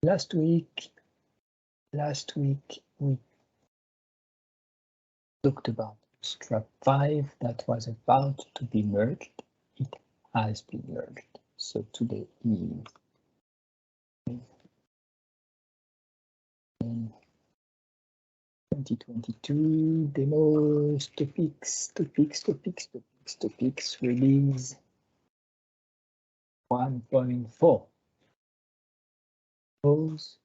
Last week we talked about Bootstrap 5 that was about to be merged. It has been merged. So today is 2022 demos, topics, release 1.4. Those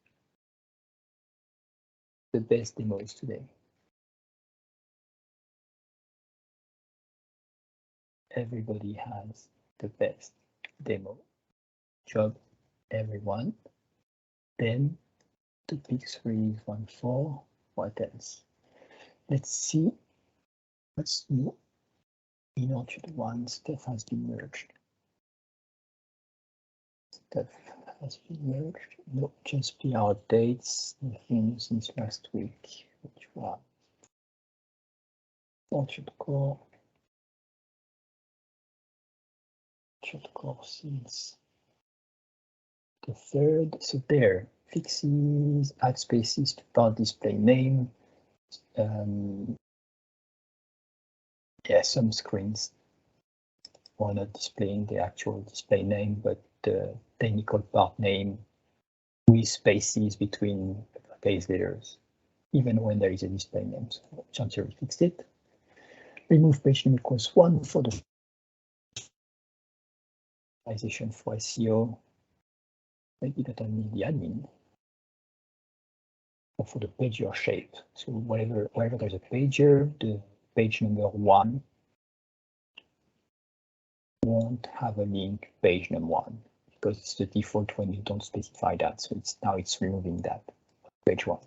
the best demos today. Everybody has the best demo. Job, everyone. Then topics release 1.4. What else? Let's see what's new in order to one stuff has been merged. Stuff has been merged. No, just PR updates, nothing since last week, which was Orchard Core since the 3rd. So there, fixes, add spaces to part display name. Yeah, some screens are not displaying the actual display name, but the technical part name with spaces between case letters, even when there is a display name. So Chancery fixed it. Remove pagenum equals 1 for the organization for SEO. Maybe that I need the admin. Or for the pager shape. So wherever there's a pager, the page number 1 won't have a link page number 1 because it's the default when you don't specify that. So it's removing that page 1.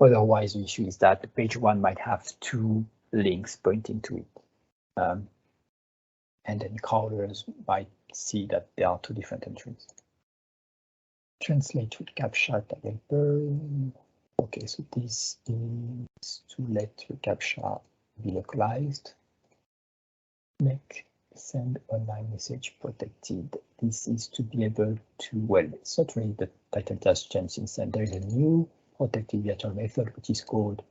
Otherwise, the issue is that the page 1 might have 2 links pointing to it. And then crawlers might see that there are 2 different entries. Translate ReCaptcha TagHelper. Okay, so this is to let ReCaptcha be localized. Make SendOnlineMessage protected. This is to be able to, well, it's not really the title has changed since then. There is a new protected virtual method which is called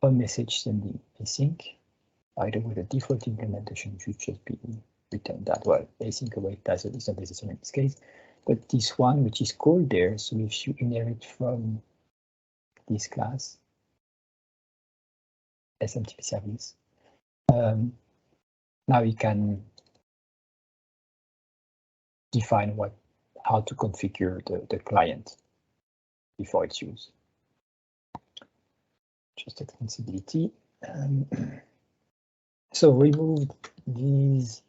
onMessage sending async. By the way, the default implementation should just be returned that. Well, async await is not necessary in this case. But this one, which is called there, so if you inherit from this class, SMTP service, now you can define how to configure the client before it's used. Just extensibility. So remove these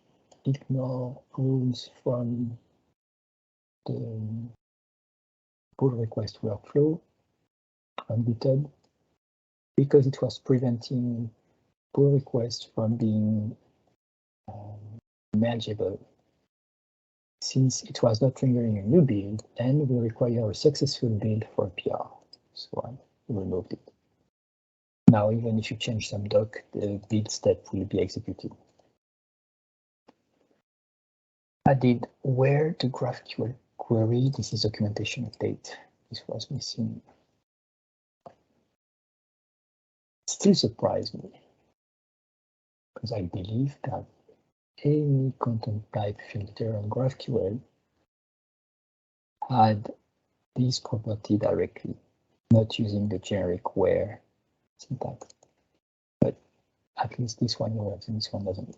ignore rules from the pull request workflow unbooted because it was preventing pull requests from being manageable since it was not triggering a new build and will require a successful build for a PR. So I removed it. Now, even if you change some doc, the build step will be executed. Added where to GraphQL query. This is documentation update. This was missing. Still surprised me because I believe that any content type filter on GraphQL had this property directly, not using the generic where syntax. But at least this one works and this one doesn't.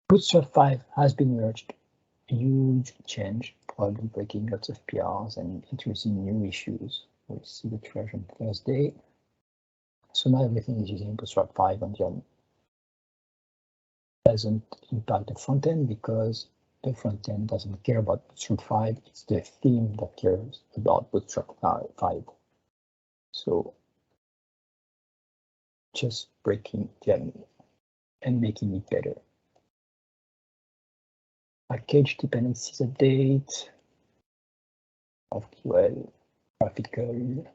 Bootstrap 5 has been merged. Huge change, probably breaking lots of PRs and introducing new issues. We'll see the version Thursday. So now everything is using Bootstrap 5 on the doesn't impact the front end because the front end doesn't care about Bootstrap 5. It's the theme that cares about Bootstrap 5. So just breaking the admin and making it better. Package dependencies update, GraphQL, graphical.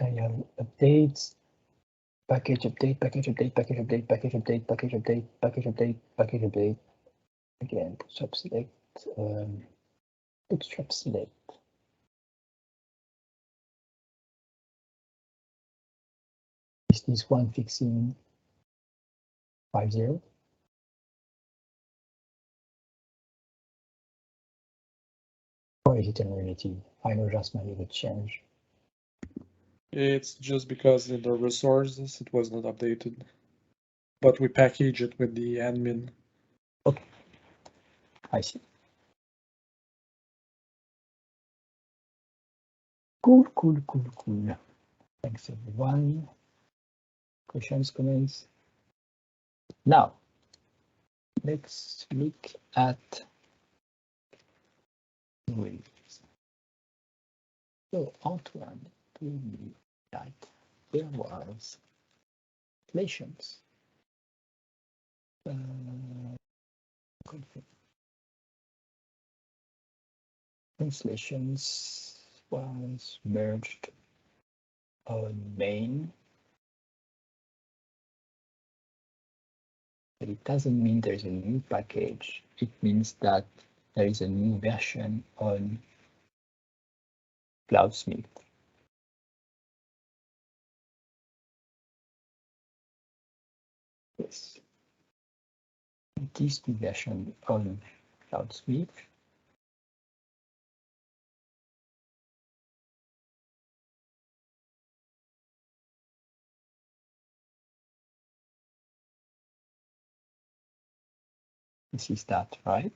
material updates, package update, package update, package update, package update, package update, package update, package update. Again, bootstrap-select, bootstrap-select. Is this one fixing 5.0? Or is it in Unity? I know just my little change. It's just because in the resources it was not updated, but we package it with the admin. Okay, I see. Cool. Thanks everyone. Questions, comments? Now, let's look at Louis. So Antoine told me that there was translations. Translations was merged on main, but it doesn't mean there's a new package. It means that there is a new version on Cloudsmith. Yes. This new version on Cloudsmith this is that, right?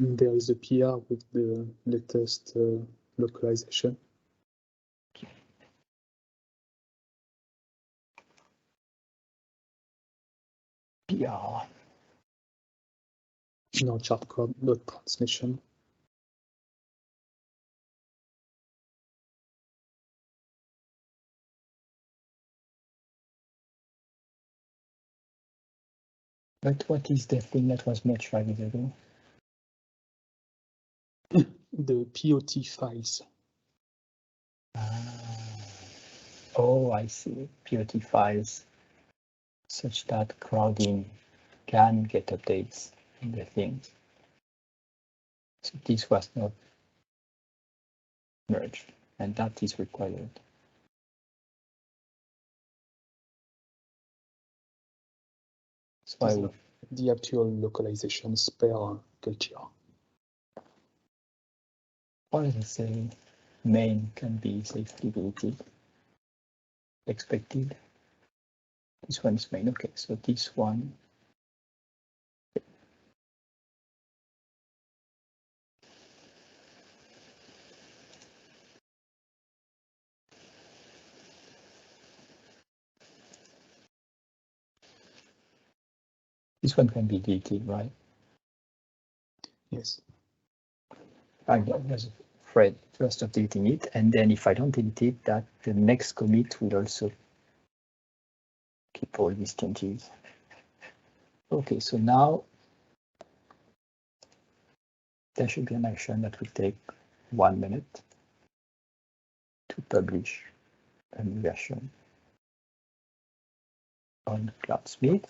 There is a PR with the latest localization. PR. No chart code, not transmission. But what is the thing that was merged 5 years ago? The POT files. Oh, I see. POT files such that crowding can get updates in the things. So this was not merged, and that is required. So I would, the actual localizations per culture. or let's say main can be safely deleted, expected. This one is main. Okay, so this one. This one can be deleted, right? Yes. I was afraid first of deleting it, and then if I don't delete it, that the next commit will also keep all these changes. Okay, so now there should be an action that will take 1 minute to publish a new version on Cloudsmith.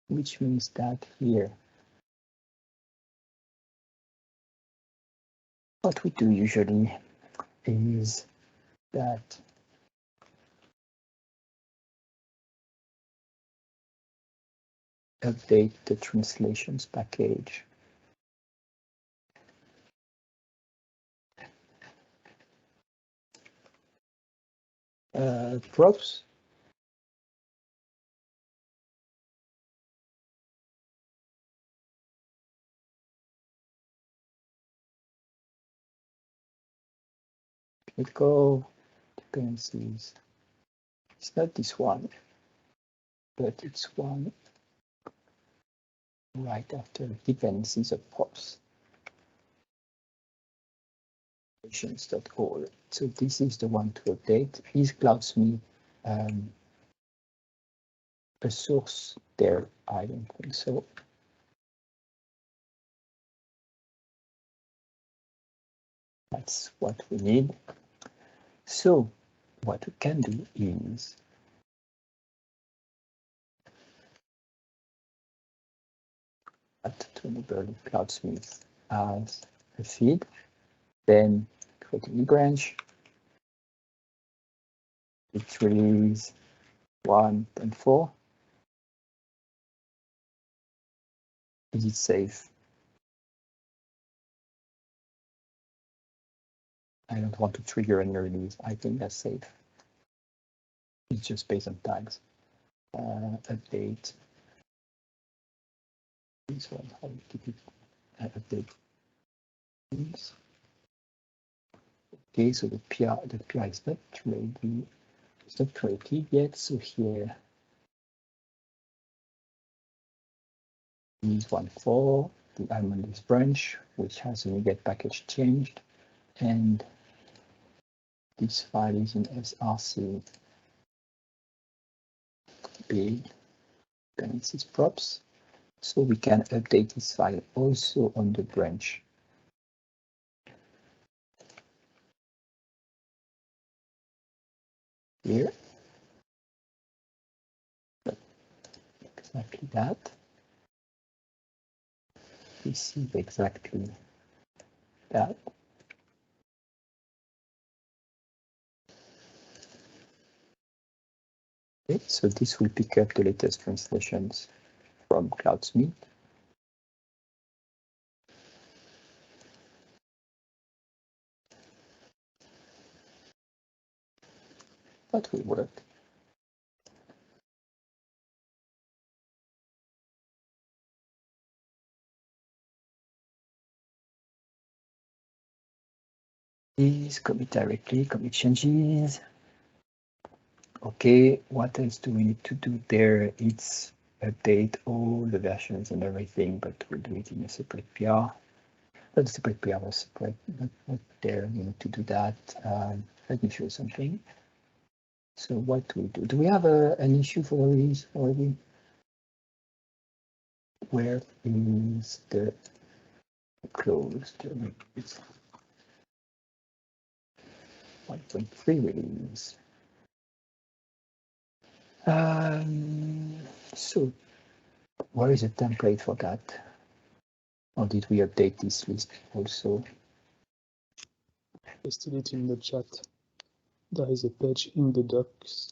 Which means that here, what we do usually is that update the translations package. Props. We go dependencies. It's not this one, but it's one right after dependencies of props. So this is the one to update. Is Cloudsmith a source there? I don't think so. That's what we need. So what we can do is to enable Cloudsmith as a feed, then create a new branch. It's release 1.4. Is it safe? I don't want to trigger any release. I think that's safe. It's just based on tags. Update. This one, how we keep it? Update. Okay, so the PR is not ready. It's not created yet. So here is 1.4. I'm on this branch, which has a get package changed, and this file is in src big dependencies props. So we can update this file also on the branch. Here. Exactly that. Receive exactly that. Okay, so this will pick up the latest translations from Cloudsmith. That will work. Please commit directly, commit changes. Okay, what else do we need to do there? It's update all the versions and everything, but we'll do it in a separate PR. Not a separate PR, but separate, not there. We need to do that. Let me show you something. So what do we do? Do we have an issue for the release already? Where is the closed release? 1.3 release. So where is the template for that? Or did we update this list also? Pasted it in the chat. There is a page in the docs.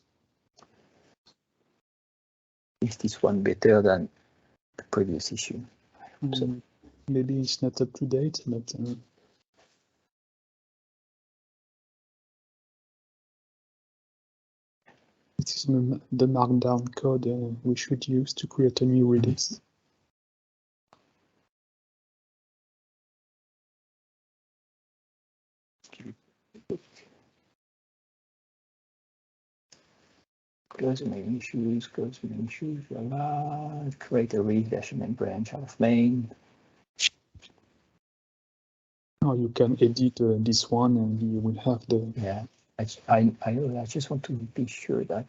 Is this one better than the previous issue? So Maybe it's not up to date, but it is the markdown code we should use to create a new release. Close the main issues, voila. Create a read version and branch out of main. Or you can edit this one and you will have the... Yeah, I just want to be sure that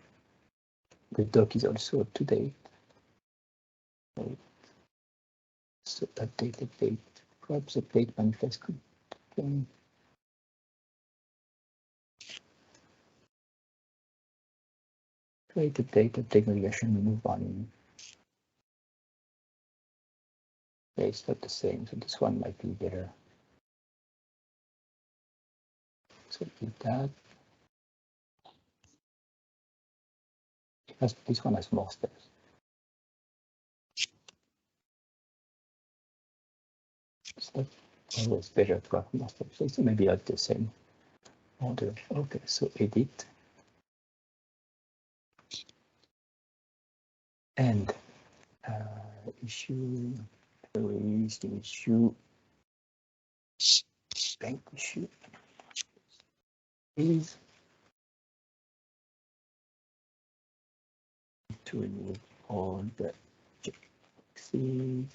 the doc is also up to date. So update, props, update, manifest. Okay. Create update navigation, move on. Okay, it's not the same, so this one might be better. So do that. This one has more steps. It's not always better to have more steps. It's maybe at the same order. Okay, so edit. And issue, release the issue, bank issue. Is to remove all the checkboxes.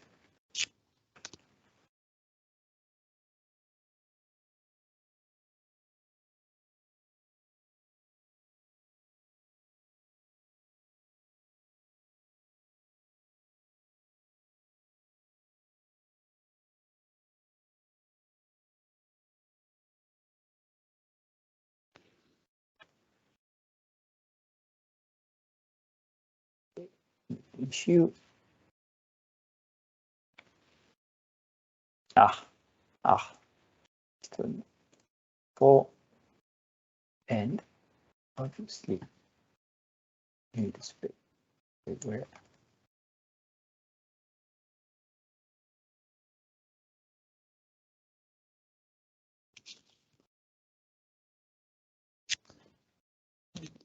issue. Stone 4, and obviously in display where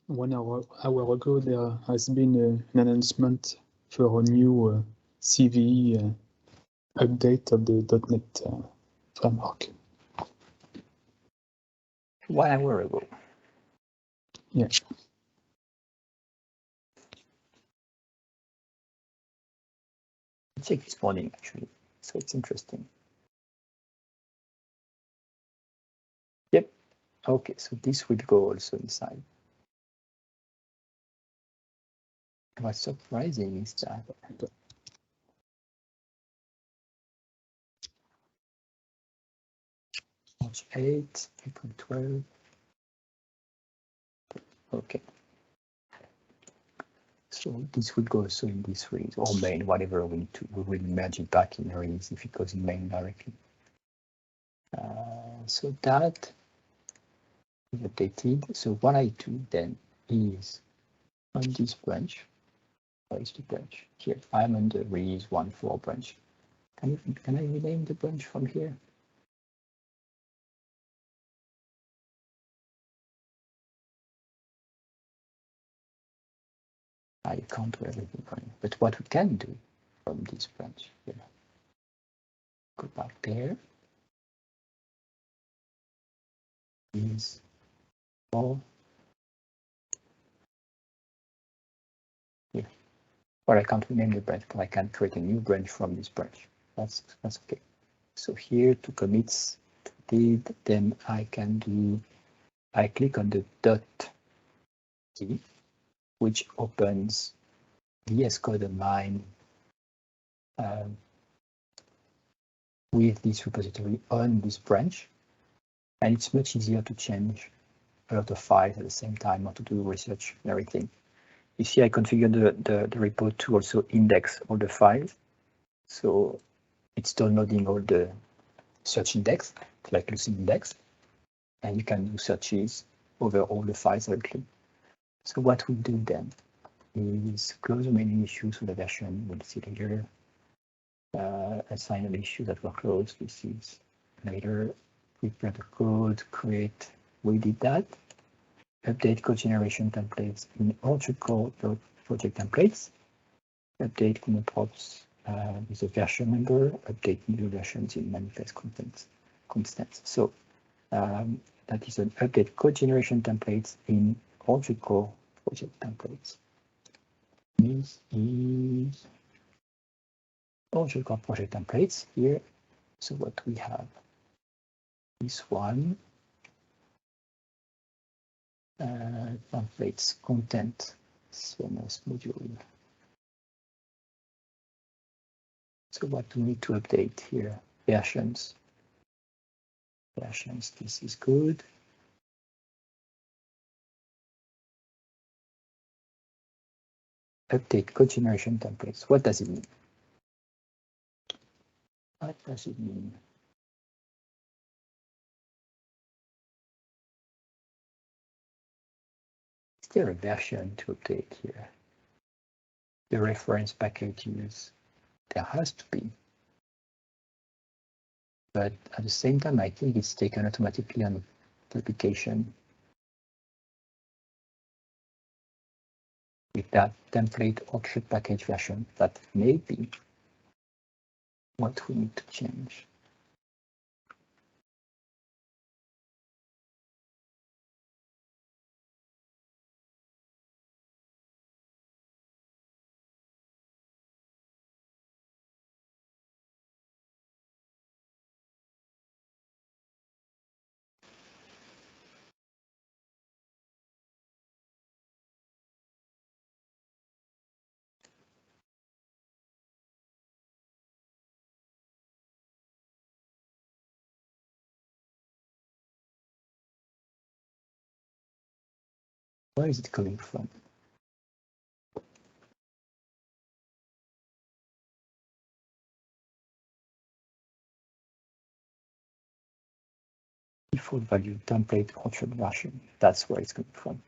One hour ago, there has been an announcement for a new CVE update of the .NET framework. 1 hour ago. Yeah. I checked this morning actually, so it's interesting. Yep. Okay, so this will go also inside. What's surprising is that March 8, April 12. Okay. So this will go also in this read or main, whatever we need to. We will merge it back in reads if it goes in main directly. So that is updated. So what I do then is on this branch. Where is the branch? Here, I'm on the release 1.4 branch. Can I rename the branch from here? I can't do everything from it. But what we can do from this branch here, go back there, is all here. But I can't rename the branch, but I can create a new branch from this branch. That's okay. So here to commits did, then I can do, I click on the dot key, which opens VS Code Online with this repository on this branch. And it's much easier to change a lot of files at the same time or to do research and everything. You see, I configured the repo to also index all the files. So it's downloading all the search index, like Lucy index, and you can do searches over all the files directly. So what we do then is close the main issues with the version. We'll see later. Assign an issue that were closed. This is later. Prepare the code, create. We did that. Update code generation templates in project templates. Update props with a version number. Update new versions in manifest constants. So that is an update code generation templates in project templates. This is project templates here. So what we have, this one, templates content CMS module. So what do we need to update here? Versions. This is good. Update code generation templates. What does it mean? What does it mean? Is there a version to update here? The reference packages, there has to be. But at the same time, I think it's taken automatically on publication with that template object package version. That may be what we need to change. Where is it coming from? default value template output version. That's where it's coming from.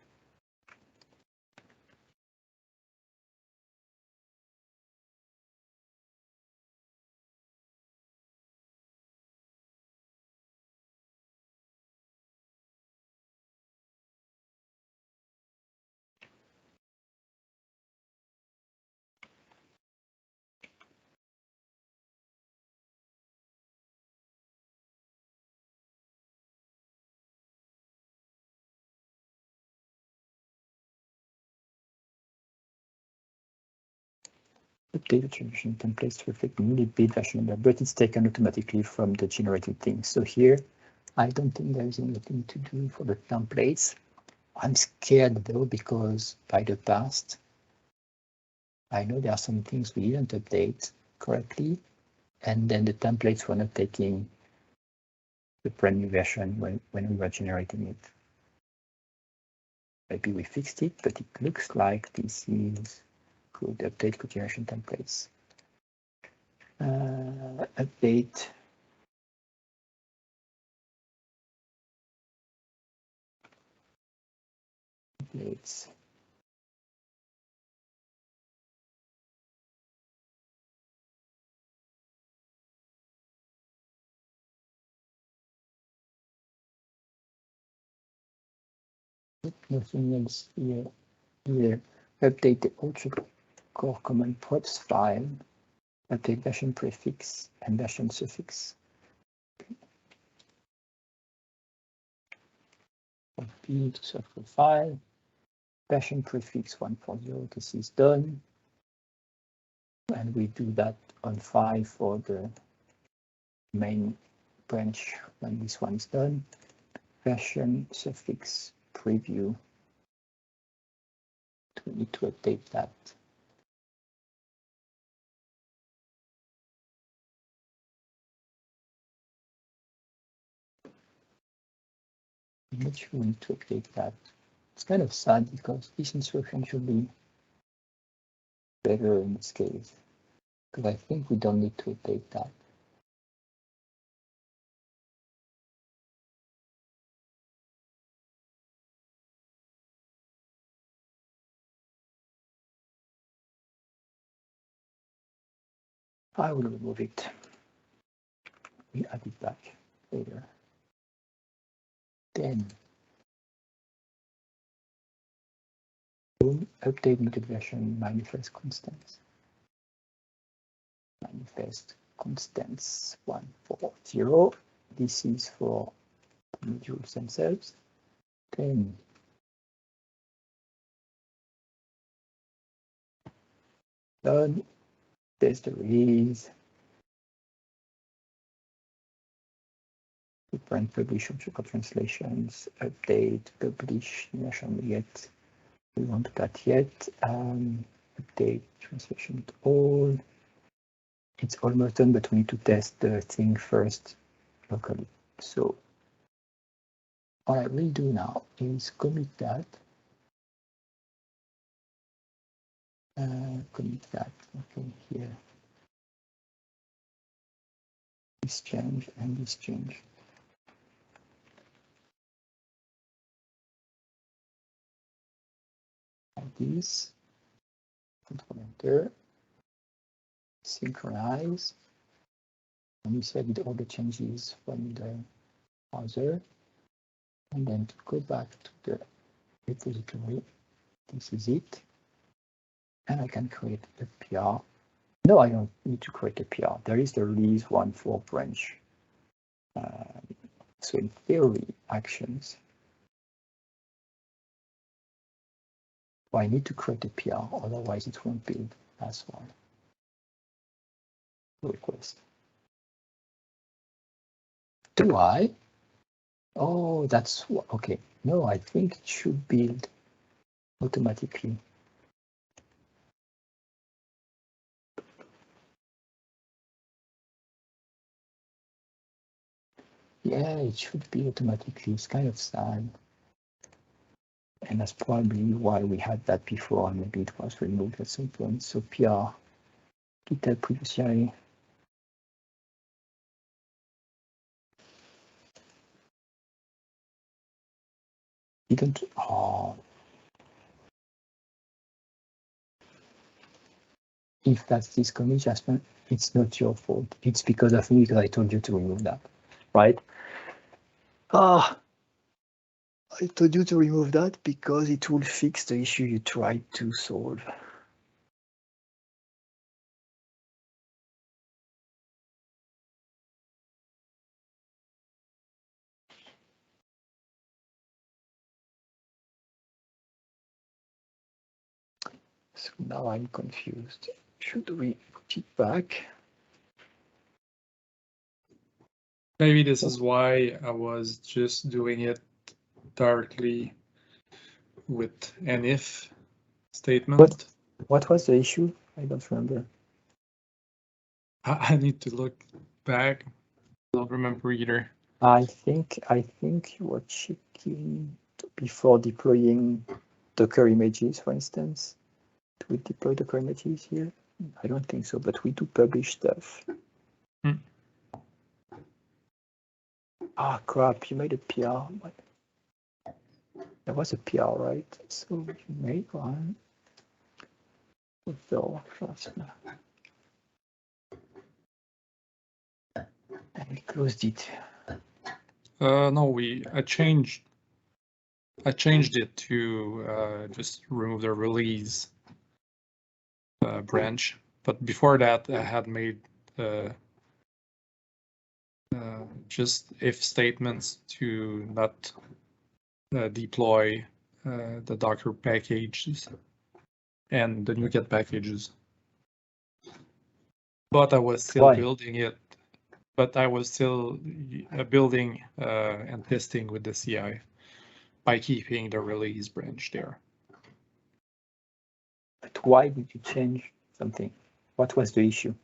Update the transition templates to reflect the newly built version number, but it's taken automatically from the generated thing. So here, I don't think there is anything to do for the templates. I'm scared though, because by the past, I know there are some things we didn't update correctly, and then the templates were not taking the brand new version when we were generating it. Maybe we fixed it, but it looks like this is good. Update configuration templates. Update. Updates. Nothing else here. Here. Update the output core command props file. Update version prefix and version suffix. Copy to software file. Version prefix 140. This is done. And we do that on 5 for the main branch when this one is done. Version suffix preview. We need to update that. I'm not sure we need to update that. It's kind of sad because this instruction should be better in this case, because I think we don't need to update that. I will remove it. We add it back later. Then update method version manifest constants. Manifest constants 140. This is for modules themselves. Then done. Test the release. Print, publish, check translations, update, publish, national yet. We want that yet. Update translation to all. It's almost done, but we need to test the thing first locally. So what I will do now is commit that. Commit that. Okay, here. This change and this change. Like this. Control Enter. Synchronize. And we set all the changes from the browser. And then to go back to the repository, this is it. And I can create a PR. No, I don't need to create a PR. There is the release 1.4 branch. So in theory, actions. Well, I need to create a PR, otherwise it won't build as well. Request. Do I? Oh, that's okay. No, I think it should build automatically. Yeah, it should be automatically. It's kind of sad. And that's probably why we had that before, and maybe it was removed at some point. So PR, GitHub previously. didn't. Oh. If that's this commit adjustment, it's not your fault. It's because of me, because I told you to remove that, right? Ah, I told you to remove that because it will fix the issue you tried to solve. So now I'm confused. Should we put it back? Maybe this is why I was just doing it directly with an if statement. What was the issue? I don't remember. I need to look back. I don't remember either. I think you were checking before deploying Docker images, for instance. Do we deploy Docker images here? I don't think so, but we do publish stuff. Ah, crap, you made a PR. There was a PR, right? So you made one. So, and we closed it. No, I changed it to just remove the release branch. But before that, I had made just if statements to not deploy the Docker packages and the NuGet packages. But I was still building it. But I was still building and testing with the CI by keeping the release branch there. But why did you change something? What was the issue?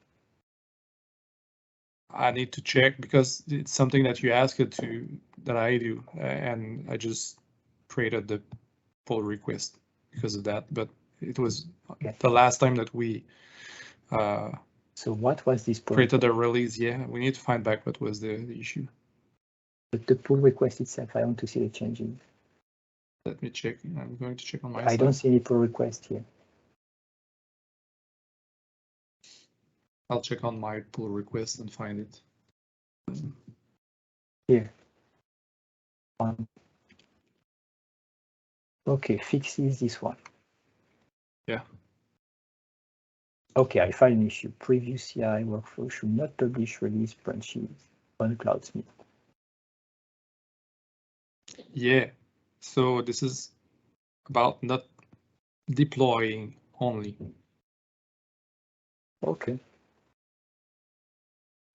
I need to check because it's something that you ask it to, that I do, and I just created the pull request because of that. But it was the last time that we so what was this pull created a release? Yeah, we need to find back what was the issue. But the pull request itself, I want to see the changes. Let me check. I'm going to check on my I side. don't see any pull request here. I'll check on my pull request and find it. Here. Okay, fixes this one. Yeah. Okay, I find an issue. Previous CI workflow should not publish release branches on Cloudsmith. Yeah. So this is about not deploying only. Okay.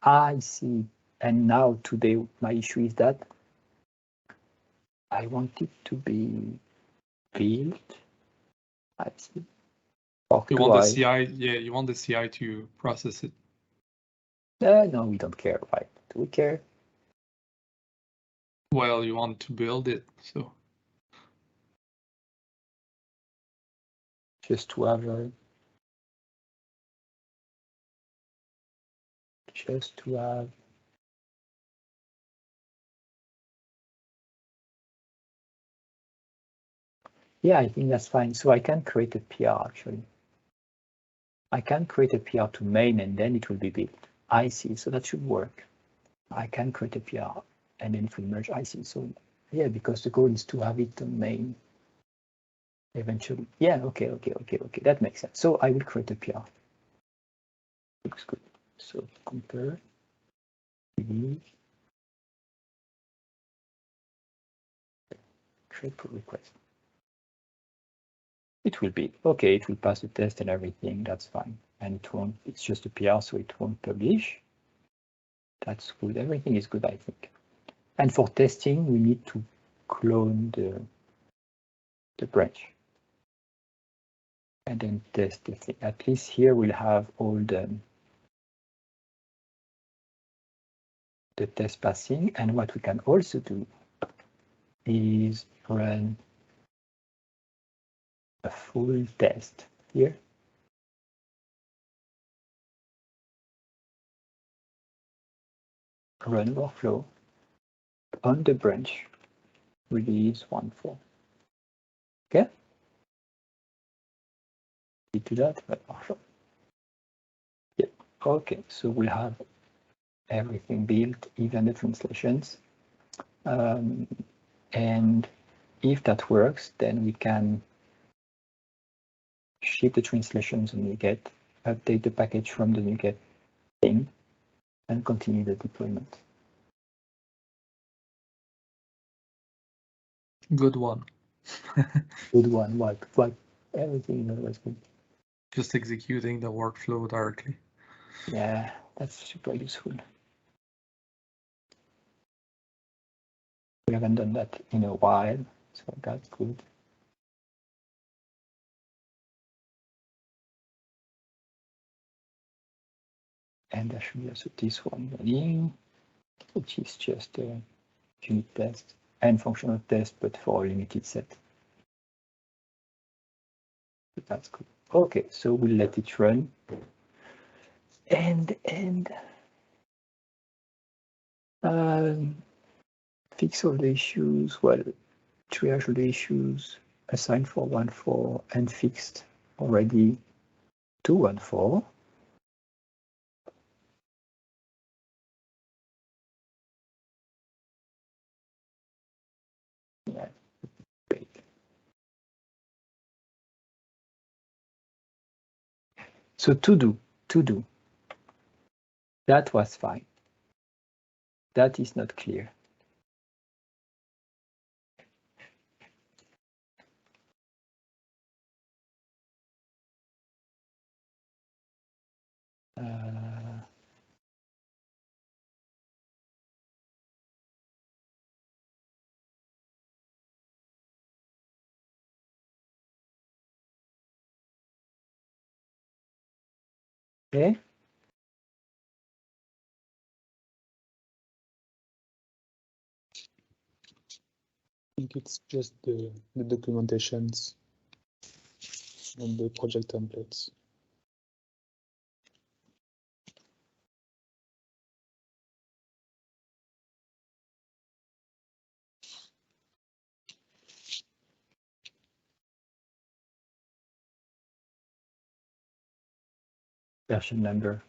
I see. And now today, my issue is that I want it to be built. I see. You want the CI, yeah, you want the CI to process it. No, we don't care, right? Do we care? Well, you want to build it, so. Just to have a Yeah, I think that's fine. So I can create a PR actually. I can create a PR to main and then it will be built. I see, so that should work. I can create a PR and then it will merge. I see, so yeah, because the goal is to have it on main eventually. Yeah, okay, that makes sense. So I will create a PR. Looks good. So compare, create pull request. It will be okay. It will pass the test and everything. That's fine. And it won't. It's just a PR, so it won't publish. That's good. Everything is good, I think. And for testing, we need to clone the branch and then test the thing. At least here we'll have all the test passing. And what we can also do is run a full test here. Run workflow on the branch release 1.4. Okay. We do that, but yeah. Okay, so we have everything built, even the translations. And if that works, then we can ship the translations on NuGet, update the package from the NuGet thing, and continue the deployment. Good one. Good one. What everything was good. Just executing the workflow directly. Yeah, that's super useful. We haven't done that in a while, so that's good. And there should be also this one running, which is just a unit test and functional test, but for a limited set. But that's good. Okay, so we'll let it run. And fix all the issues. Well, triage all the issues, assign 414 and fixed already 214. Yeah, great. So to do. That was fine. That is not clear. Okay. I think it's just the documentations and the project templates. Version number,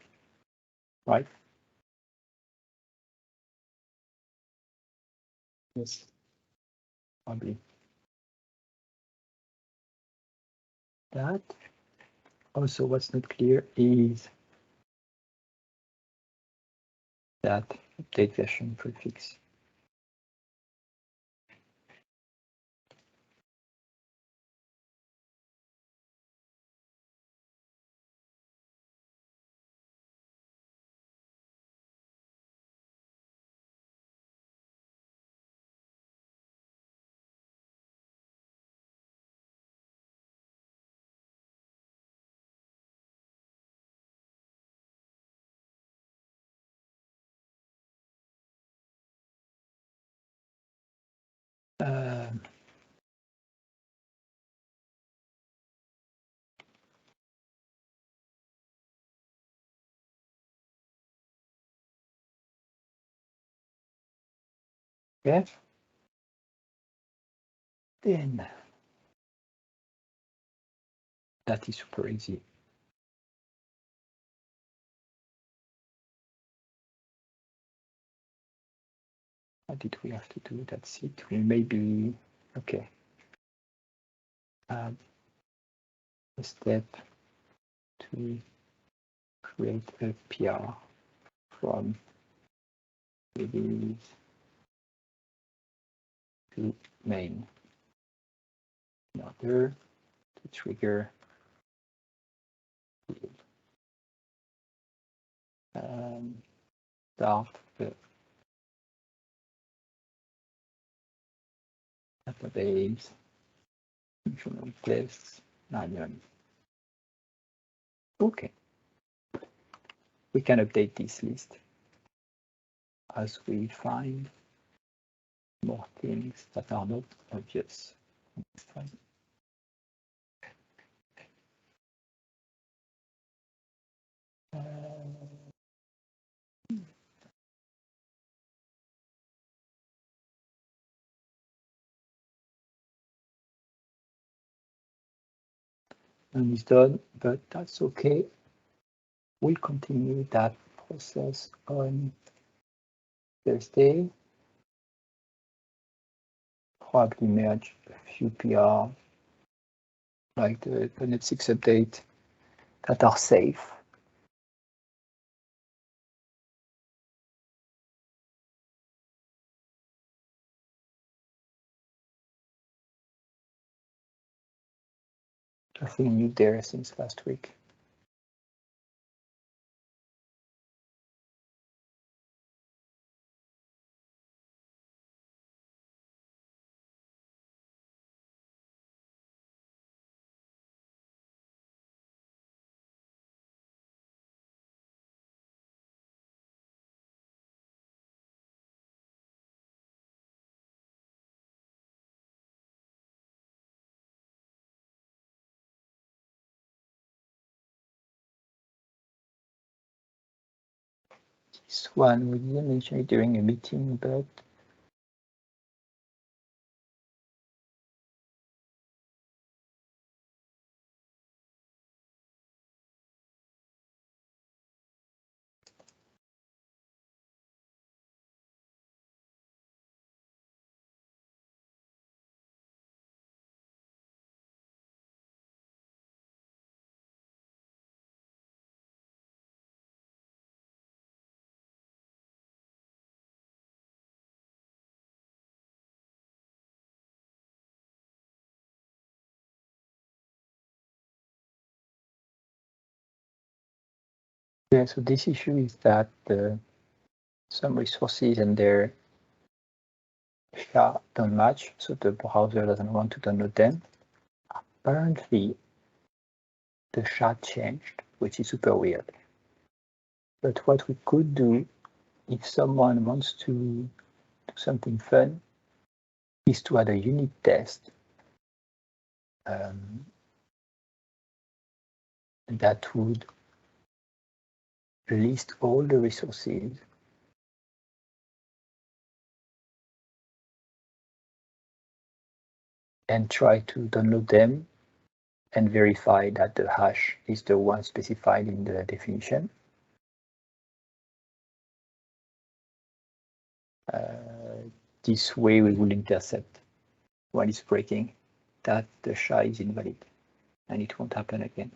right? Yes. Probably. That. Also, what's not clear is that update version prefix. Okay. Then that is super easy. What did we have to do? That's it. We maybe okay. A step to create a PR from release to main. In order to trigger start the database functional tests 9. Okay. We can update this list as we find more things that are not obvious. None is done, but that's okay. We'll continue that process on Thursday. Probably merge a few PR, like the .NET 6 update, that are safe. Nothing new there since last week. This one we didn't mention it during a meeting, but yeah, so this issue is that some resources and their SHA don't match, so the browser doesn't want to download them. Apparently, the SHA changed, which is super weird. But what we could do, if someone wants to do something fun, is to add a unit test that would list all the resources and try to download them and verify that the hash is the one specified in the definition. This way we will intercept when it's breaking that the SHA is invalid and it won't happen again.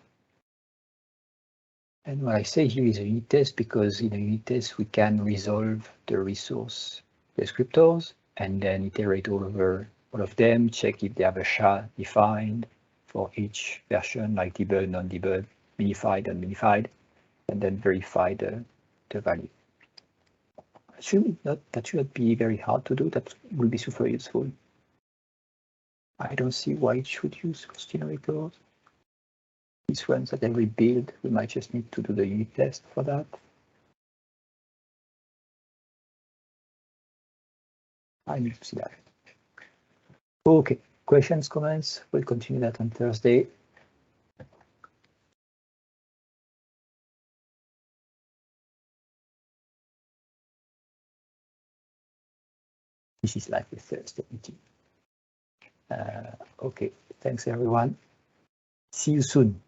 And what I say here is a unit test because in a unit test we can resolve the resource descriptors and then iterate all over all of them, check if they have a SHA defined for each version, like debug, non-debug, minified, unminified, and then verify the value. That should not be very hard to do. That will be super useful. I don't see why it should use costinators. These ones that every build, we might just need to do the unit test for that. I need to see that. Okay, questions, comments? We'll continue that on Thursday. This is like a Thursday meeting. Okay, thanks everyone. See you soon.